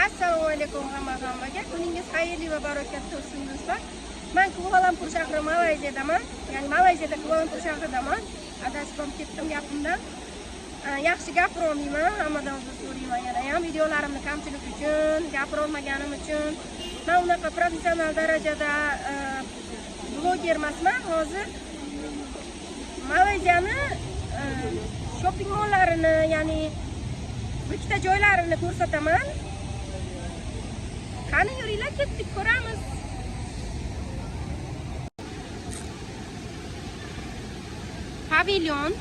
Assalomu alaykum hammaga. Kuningiz xayrli va barakatli bo'lsin do'stlar. Men Kuala-Lumpur shahri Malayziyadaman. Ya'ni Malayziyada Kuala-Lumpur shahridaman. Adashib ketdim gapimdan. Yaxshi gapira olmayman, hammadan uzr so'rayman yana ham videolarimni kamchilik uchun, gapira olmaganim uchun. Men unaqa professional darajada bloger emasman. Hozir Malayziyani shopping mollarini, ya'ni ikkita joylarini ko'rsataman. Qani yuringlar, ketdik, ko'ramiz. Pavilion,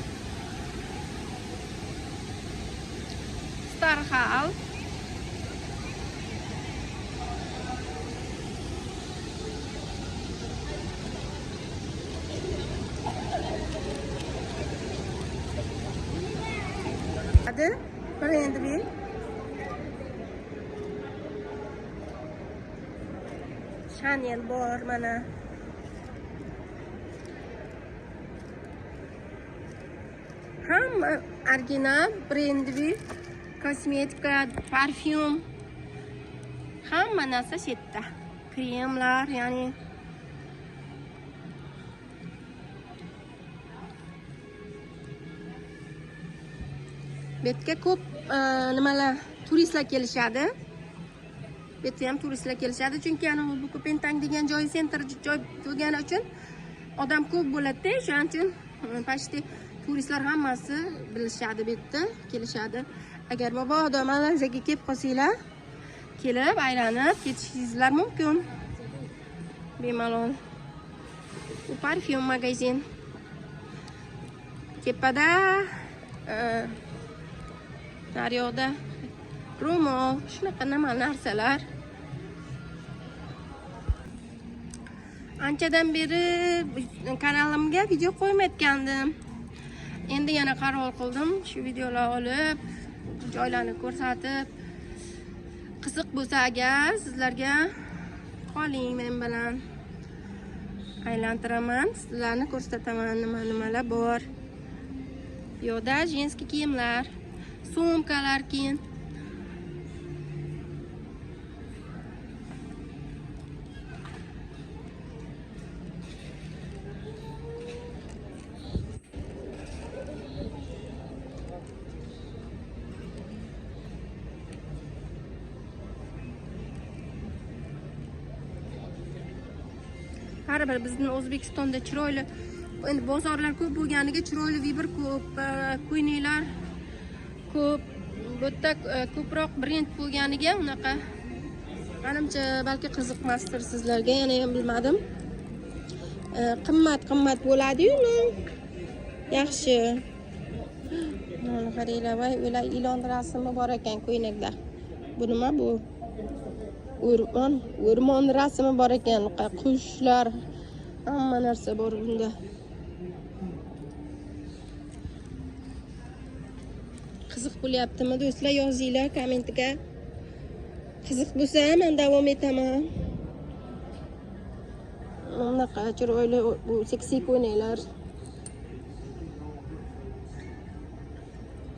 Star Hall, Brandville, Chanel bor mana. Hamma original Brandville, kosmetika, parfyum, hamma narsa shu yerda. Kremlar, ya'ni bu yerga ko'p nimalar turistlar kelishadi. Bu yerga ham turistlar kelishadi, chunki ana bu Kopentang degan joy sentr joy bo'lgani uchun odam ko'p bo'ladi-da, shuning uchun почти turistlar hammasi bilishadi, bu yerda kelishadi. Agar mabodo Malayziyaga kelib qolsanglar, kelib aylanib ketishingizlar mumkin. Bemalol. Bu parfyum magazin. Tepada naryoqda ro'mol, shunaqa narsalar. Anchadan beri kanalimga video qo'ymayotgandim. Endi yana qaror qildim, shu videolar olib, joylarni ko'rsatib, qiziq bo'lsa agar sizlarga qoling men bilan. Aylantiraman, sizlarni ko'rsataman nimalar bor. Yo'da jinski kiyimlar, sumkalar keyin. Har bir bizning O'zbekistonda chiroyli, endi bozorlar ko'p bo'lganiga chiroyli vibr ko'p, kuynilar ko'p, bu yerda ko'proq brend bo'lganiga unaqa menimcha balki qiziqmasdir sizlarga, yana ham bilmadim. Qimmat bo'ladi-yu, yaxshi. Mana qaranglar, voy, ular ilon rasmi bor ekan ko'ynakda. Bu nima bu? O'rmon rasmi bor ekan, qushlar, hamma narsa bor bunda. Qiziq bo'lyaptimi do'stlar? Yozinglar kommentga. Qiziq bo'lsa men davom etaman. Bunaqa chiroyli bu seksi ko'ynaklar.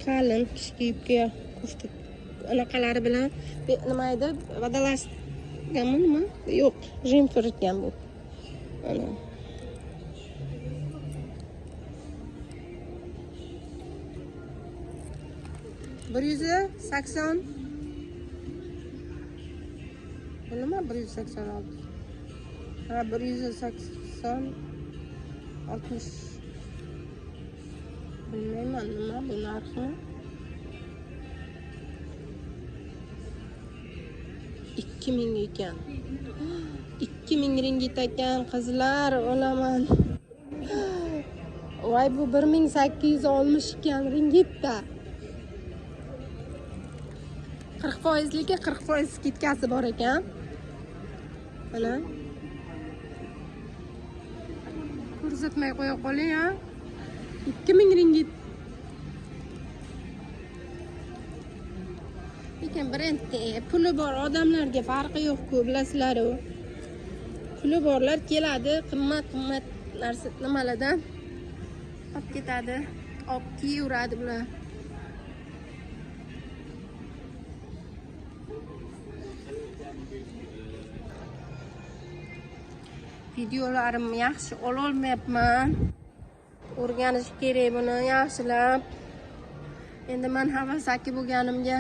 Qalin qishki yubka, qo'shdi. Anaqalari bilan nima edi? Vadalashganmi nima? Yo'q, jemper ekan bu. Ana. $180. Bu nima 186? Ha, 180 60. Bilmayman nima bu narxi. 2000 ekan. 2000 ringgit ekan qizlar, olaman. Voy, bu 1860 ekan ringgitda. 40%ga 40% skitkasi bor ekan. Mana. Ko'rsatmay qo'ya qoling, ha. 2000 ringgit. Lekin brendda puli bor odamlarga farqi yo'q-ku, bilasizlar-ku. Puli borlar keladi, qimmat narsa nimalardan olib ketadi, olib kiyaveradi bular. videolarim yaxshi ololmayapman. O'rganish kerak buni yaxshilab. Endi men havasaki bo'lganimga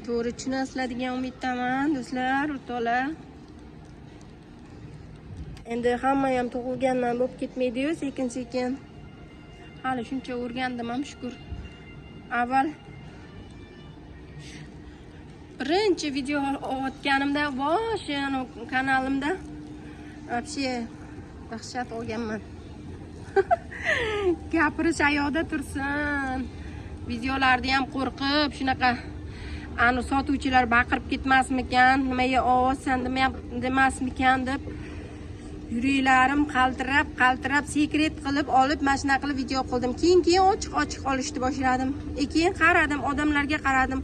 to'g'ri tushunasizlar degan umiddaman do'stlar, o'rtoqlar. Endi hamma ham tug'ilgandan bo'lib ketmaydi-yu, sekin-sekin. Hali shuncha o'rgandim ham shukr. Avval birinchi video otganimda boshi kanalimda вообще dahshat olganman. Gapirish ayoqda tursin. Videolarda ham qo'rqib, shunaqa ani sotuvchilar baqirib ketmasmikan, nimaga ovozsan demasmikan deb yuraklarim qaltirab sekret qilib olib mashina qilib video qildim. Keyin ochiq olishni boshladim. Keyin qaradim, odamlarga qaradim,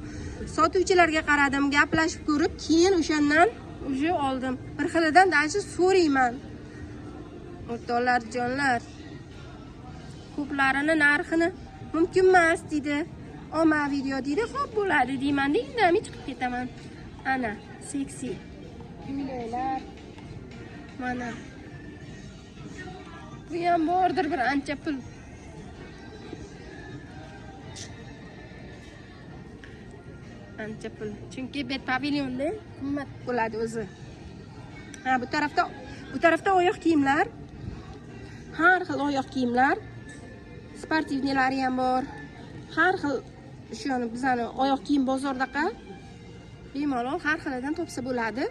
sotuvchilarga qaradim, gaplashib ko'rib, keyin o'shandan уже oldim. Bir xilidan dashi so'rayman. O'rtoqlar, jonlar. Ko'plarini narxini mumkin emas deydi. Oma video deydi, xo'p bo'ladi deyman-da, indamay chiqib ketaman. Ana, seksi. Uylaylar. Mana. Bu ham bordir bir ancha pul. Ancha pul. Chunki bet pavilyonda qimmat bo'ladi o'zi. Ha, bu tarafda oyoq kiyimlar. Har xil oyoq kiyimlar. Sportivnilari ham bor. Har xil shuni bizani oyoq kiyim bozordaqa bemalol har xilidan topsa bo'ladi.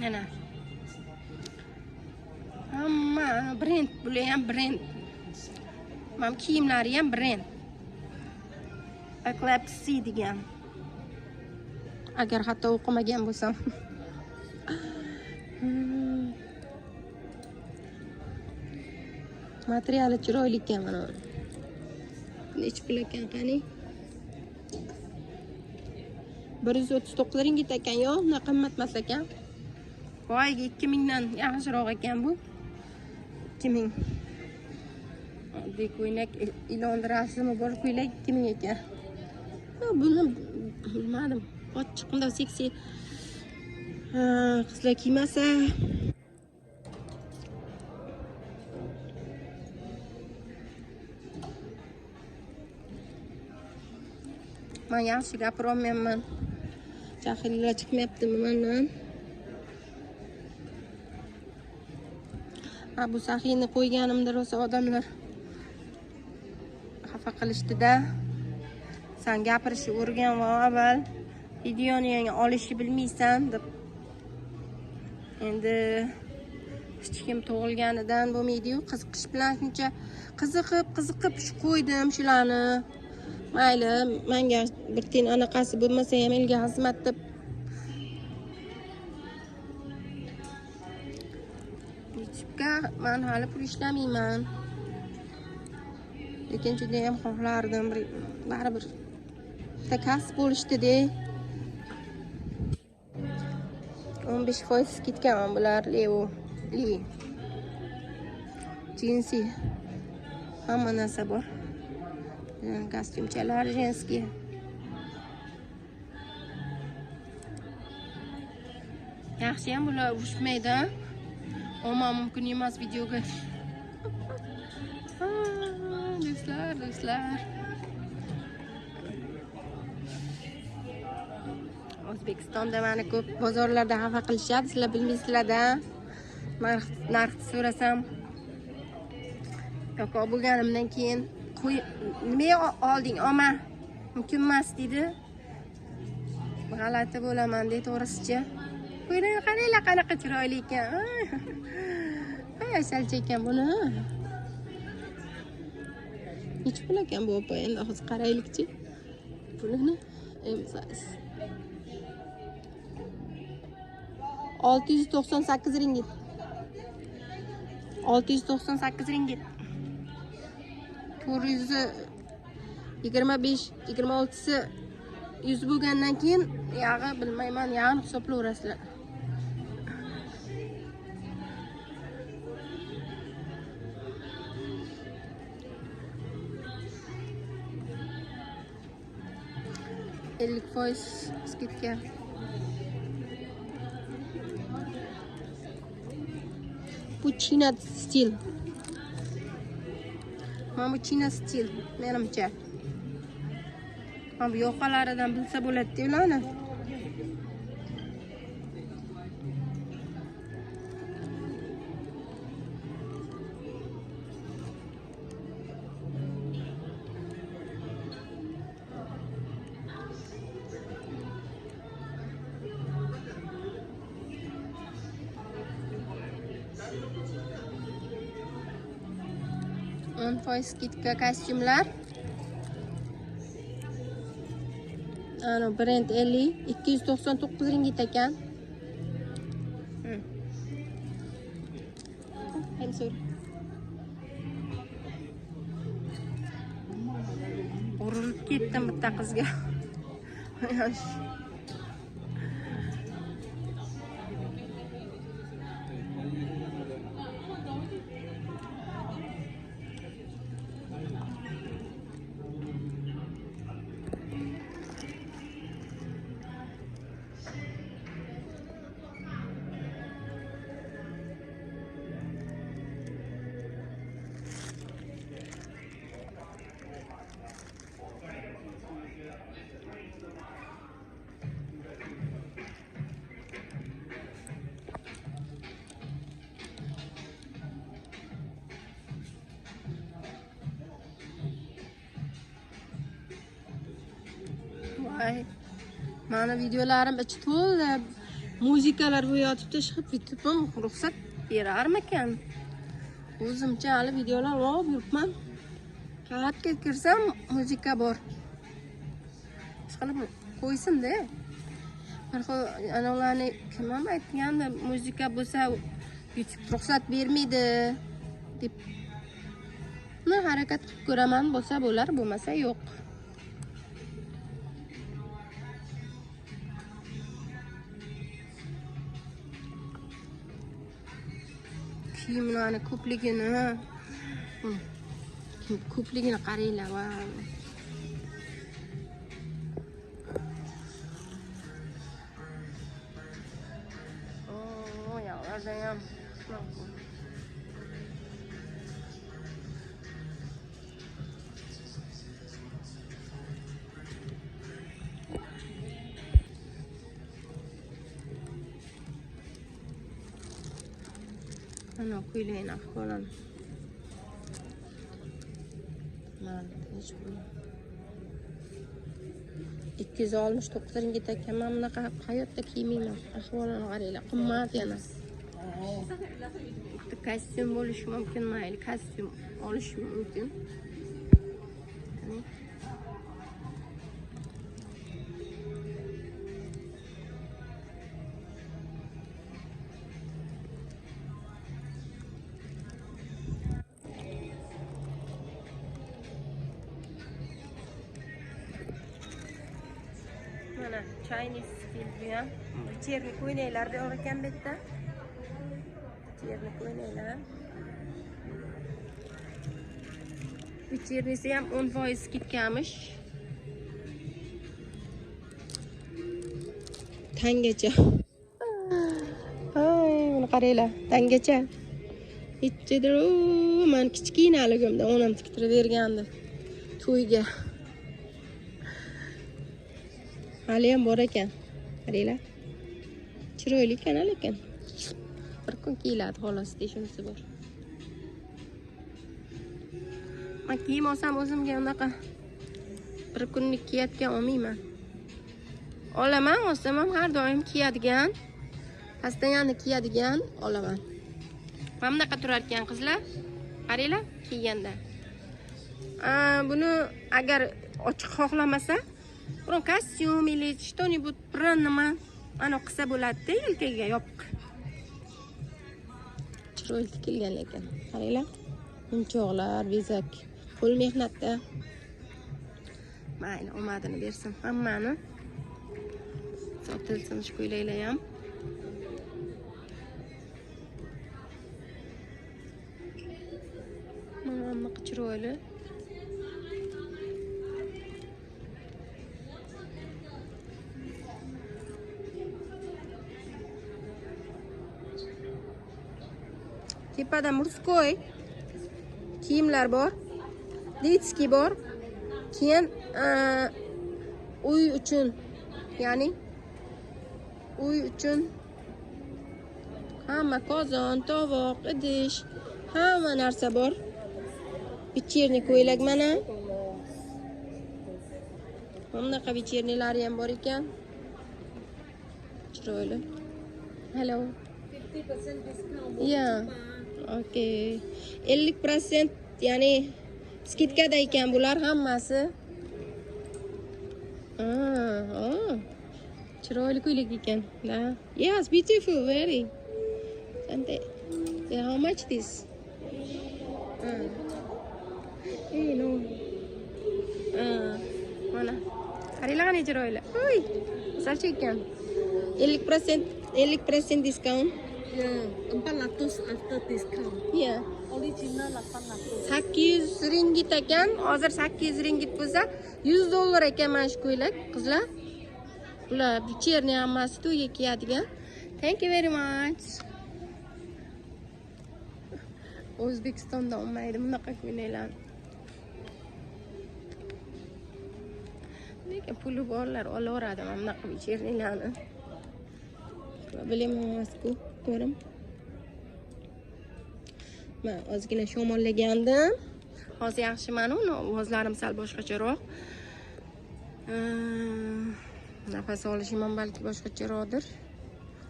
Mana. Hamma brend, bular ham brend. Mam kiyimlari ham brend. Eclipse degan. Agar hatto o'qimagan bo'lsam. Materiali chiroyli ekan mana. Necha pul ekan qani? 139 ringgit ekan, yo'q, unaqa qimmat emas ekan. Voyga 2000 dan yaxshiroq ekan bu. 2000. Oddiy ko'ylak ilondirasimi, bor ko'ylak 2000 ekan. Buni bilmadim. Ochiq qanday seksi qizlar kiymasa. Men yaxshi gapira olmayman. Jahillar chiqmayaptimi mendan? Bu sahiyni qo'yganimda rosa odamlar xafa qilishdi-da. Sen gapirishni o'rgan va avval videoni yangi olishni bilmaysan deb. Endi hech kim tug'ilganidan bo'lmaydi-yu, qiziqish bilan shuncha qiziqib qo'ydim shularni. Mayli, menga bir ten anaqasi bo'lmasa ham elga xizmat deb. YouTube'ga men hali pul ishlamayman. Lekin juda ham xohlardim, baribir kasb bo'lishdi-de. 15% skidkaman bular, li. Jinsi. Hamma narsa bor. Kostyumchalar женские. Yaxshi ham bular urushmaydi. Oma mumkin emas videoga. Do'stlar. O'zbekistonda mana ko'p bozorlarda xafa qilishadi, sizlar bilmaysizlar-da. Narxni so'rasam, yo'q bo'lganimdan keyin nimaga olding, oma? Mumkin emas deydi. G'alati bo'laman deydi, to'g'risicha. Qo'ylar qaranglar qanaqa chiroyli ekan. Yashalcha ekan buni. Necha pul ekan bu opa? Endi hozir qaraylikchi. Pulini emsasiz. 698 ringgit. 698 ringgit. 425-26si 100 bo'lgandan keyin yog'i bilmayman, yog'ini hisoblayverasizlar. %50 skidka. China stil. Mana bu China stil menimcha. Mana bu yoqalaridan bilsa bo'ladi-da ularni. %10 skidka kostyumlar. Ana brend 50 299 ringgit ekan. Pensur. Urilib ketdim bitta qizga. Voy. Mana videolarim ichi to'la muzikalar bo'yotib tashlab YouTube'im ruxsat berarmikan? O'zimcha hali videolar olib yuribman. Qavatga kirsam muzika bor. Ishqilib qo'ysin-da. Ana ularni kim ham aytganda muzika bo'lsa YouTube ruxsat bermaydi deb. Buni harakat qilib ko'raman, bo'lsa bo'lar, bo'lmasa yo'q. Kiyimlarni ko'pligini qaranglar. Yoqlarda ham ana qo'ylayni ahvolan. Mana hech bu 269 ringgit ekan. Men bunaqa hayotda kiymayman. Ahvolini qaranglar, qimmat yana. Kostyum bo'lishi mumkin, mayli kostyum olish mumkin. Mana Chinese stil bu ham. Cherni ko'ylaklar bor ekan bu yerda. Cherni ko'ylaklar. Bu chernisi ham 10% skidkamish. Tangacha. Ay, buni qaranglar, tangacha. Ichidir, men kichkinaligimda onam tiktirib bergandi to'yga. Hali ham bor ekan. Qaranglar. Chiroyli ekan lekin. Bir kun kiyiladi xolos, shunisi bor. Men kiyim olsam o'zimga unaqa bir kunlik kiyatgan olmayman. Olaman, olsam ham har doim kiyadigan, pastayanni kiyadigan olaman. Mana bunaqa turar ekan qizlar. Qaranglar, kiyganda. Buni agar ochiq xohlamasa, biron kostyum или что-нибудь biron nima ana qilsa bo'ladi-da, yelkaga yopiq. Chiroyli tikilgan lekin. Qaranglar. Munchoqlar, bezak, qo'l mehnatda. Mayli, omadini bersin hammani. Sotilsin shu ko'ylaklar ham. Mana chiroyli. tepada murskoy kiyimlar bor. Detskiy bor. Keyin uy uchun, ya'ni uy uchun hamma qozon, tovoq, idish, hamma narsa bor. Вечерний ko'ylak mana. Bunaqa вечерниylari ham bor ekan. Chiroyli. Hello. 50% discount. Yeah. Okay. 50% ya'ni skidkada ekan bular hammasi. Chiroyli ko'ylak ekan. Yes, beautiful, very. Sante. How much this? No. Mana. Qaranglar chiroyli. Uy. Salcha ekan. 50% discount. Yeah, 400 after discount. Yeah. Original 800. 800 ringgit ekan. Hozir 800 ringgit bo'lsa, $100 ekan mana shu ko'ylak, qizlar. Bular вечерний hammasi to'yga kiyadigan. Thank you very much. O'zbekistonda olmaydi bunaqa ko'ylaklar. Lekin puli borlar olaveradi mana bunaqa вечернийlarni. Problem emas-ku, ko'rim. Men ozgina shamollagandim. Hozir yaxshiman, ovozlarim sal boshqacharoq. Nafas olishim ham balki boshqacharoqdir.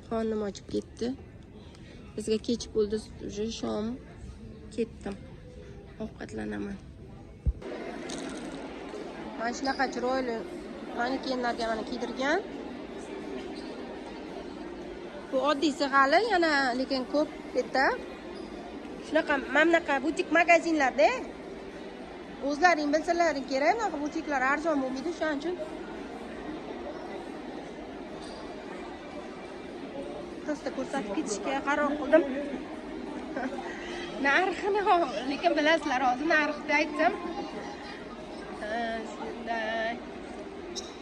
Qornim ochib ketdi. Bizga kech bo'ldi, уже shom ketdim. Ovqatlanaman. Mana shunaqa chiroyli mannekenlarga mana kiydirgan. Bu oddiysi hali, yana lekin ko'p bitta. Shunaqa mamlaqa butik magazinlarda o'zlaring bilsalaring kerak, bunaqa butiklar arzon bo'lmaydi, shuning uchun prosta ko'rsatib ketishga qaror qildim. Narxini, lekin bilasizlar, hozir narxni aytsam. Shunday.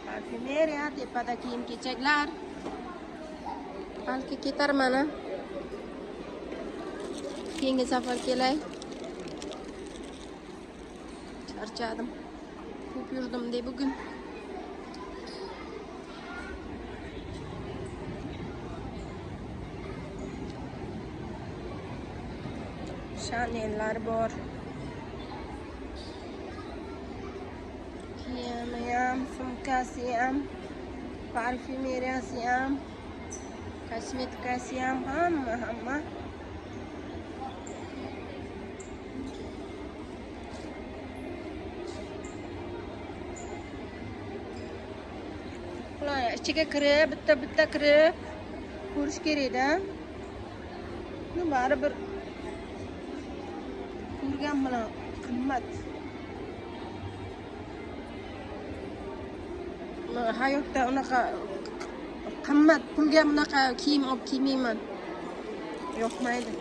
Parfumeriya, tepada kiyim-kechaklar. Balki ketarman. Keyingi safar kelay. Charchadim. Ko'p yurdim de bugun. Chanellar bor. Kiyimi ham, sumkasi ham, parfumeriyasi ham, kosmetikasi ham, hamma. Ular ichiga kirib, bitta kirib ko'rish kerak-da. Bu baribir ko'rgan bilan qimmat. Hayotda unaqa qimmat pulga bunaqa kiyim olib kiymayman. Yoqmaydi.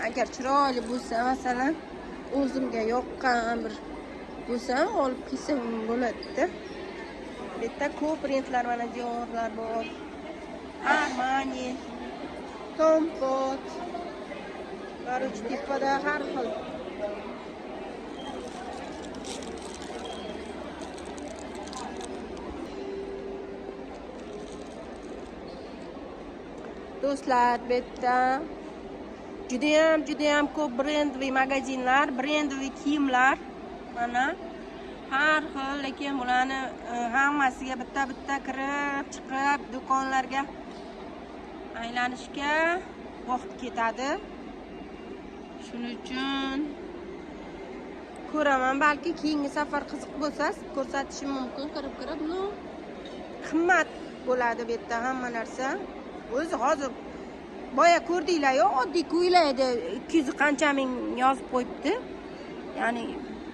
Agar chiroyli bo'lsa, masalan, o'zimga yoqqan bir bo'lsa, olib kiysam bo'ladi-da. Bu yerda ko'p brendlar, mana Diorlar bor. Armani, Tom Ford. Короче, tepada har xil. Do'stlar, bu yerda judayam ko'p brendli magazinlar, brendli kiyimlar. Mana har xil, lekin bularni hammasiga bitta kirib, chiqib, do'konlarga aylanishga vaqt ketadi. Shuning uchun ko'raman, balki keyingi safar qiziq bo'lsa, ko'rsatishim mumkin, kirib, no. Qimmat bo'ladi bu yerda hamma narsa. O'zi hozir boya ko'rdinglar-ku, oddiy ko'ylakda 200 qancha ming yozib qo'yibdi. Ya'ni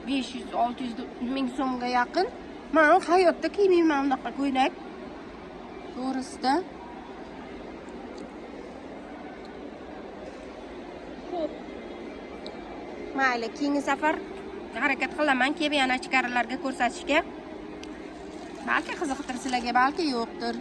500-600 ming so'mga yaqin. Men hayotda kiymayman bunaqa ko'ylak. To'g'risida. Xo'p. Mayli, keyingi safar harakat qilaman, kelib yana ichkarilarga ko'rsatishga. Balki qiziqtir sizlarga, balki yo'qdir.